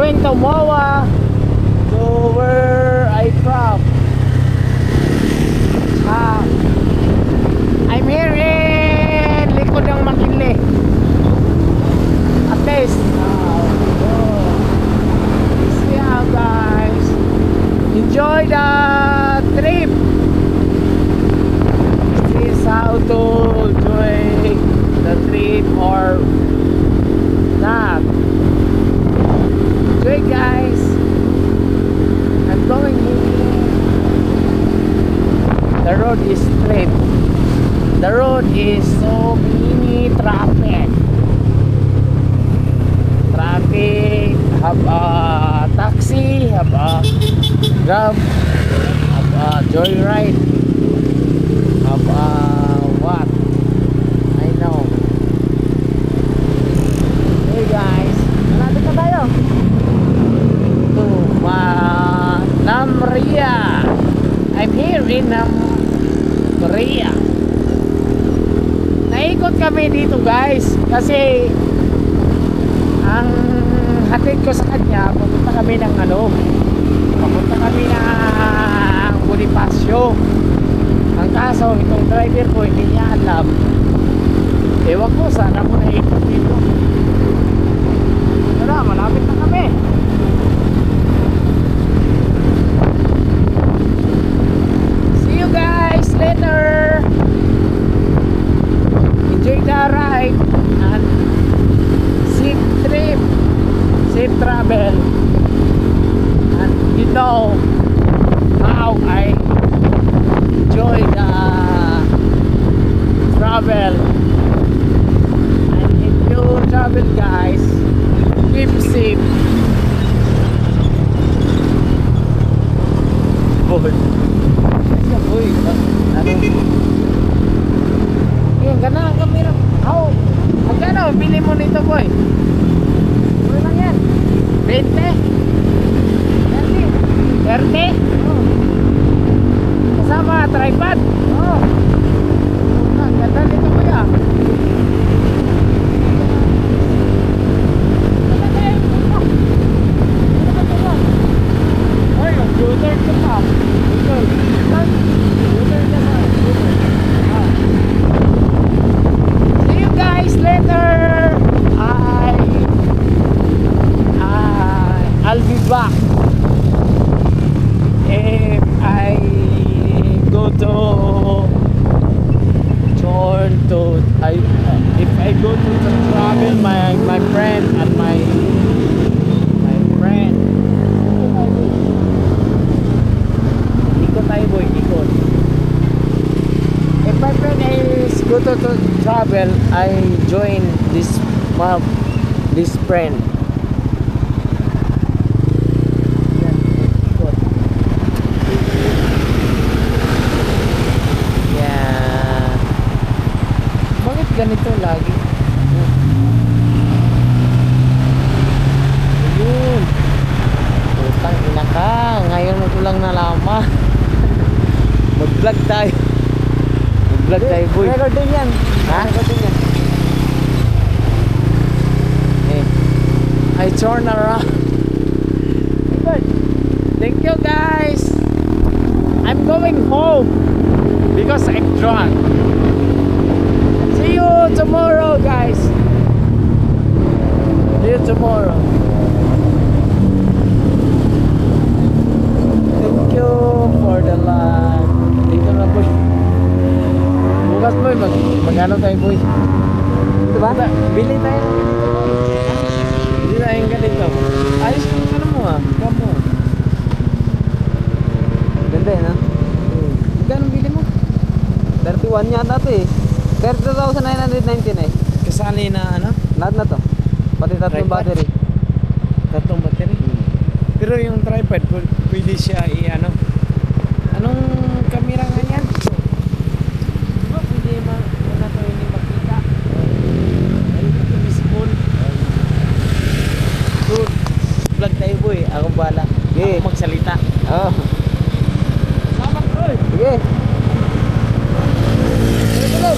going to Moa, to where I from. I'm here in likod ng McKinley. At least, see how guys enjoy the trip. This is how to enjoy the trip or not. Enjoy guys. I'm going here. The road is straight. The road is so many traffic. Have a taxi, have a Grab, have a Joyride, have a what? I know. Hey guys, malapit na tayo. To Namria. I'm here in Namria. Naikot kami dito guys kasi ang hatid ko sa kanya, pupunta kami ng papunta kami ng Bonifacio. Ang kaso, itong driver ko hindi niya alam. Ewan ko, sana mo naikot dito. Tara, malapit na kami. See you guys later. Enjoy the ride and safe trip, safe travel. And you know how I enjoy the travel. And if you travel guys, keep safe. Boy, boy, yan, gana ang kamera. Magkano bili mo nito boy? Ano lang yan? 20? 30? Oh. Kasama tripod? Oo. Ang ganda nito kuya. Ay, yung shooter ko pa. See you guys later. I'll be back if I go to travel my friend and my friend. Ikot tayo boy, ikot. If my friend is go to travel, I join this friend. Ganito lagi. Ayun. Utang ina ka. Ngayon mo ko lang nalaman. Mag-vlog tayo. Mag-vlog tayo boy. Record din yan. Ha? Record din yan. Eh. I turn around. Good. Thank you guys. I'm going home because I'm drunk. See you tomorrow guys. See you tomorrow. Thank you for the live. Dito na boy. Bukas boy, mag-ano tayo boy. Diba? Bili tayo ng ganito boy. Bili tayo ng ganito. Ayos yung ano mo ah. Kamo. Ganda yun ha? Magkano bili mo? 31 yata ito eh. 30,999 eh. Kasali na ano? Lahat na to. Pati tatlong battery. Tatlong battery? Pero yung tripod, pwede siya i-ano? Anong camera nga yan? Pwede na to hindi makita. Ay, visible. Good. Vlog tayo boy. Ako bala. Okay. Ako magsalita. Oh. Salamat bro. Sige. Hello.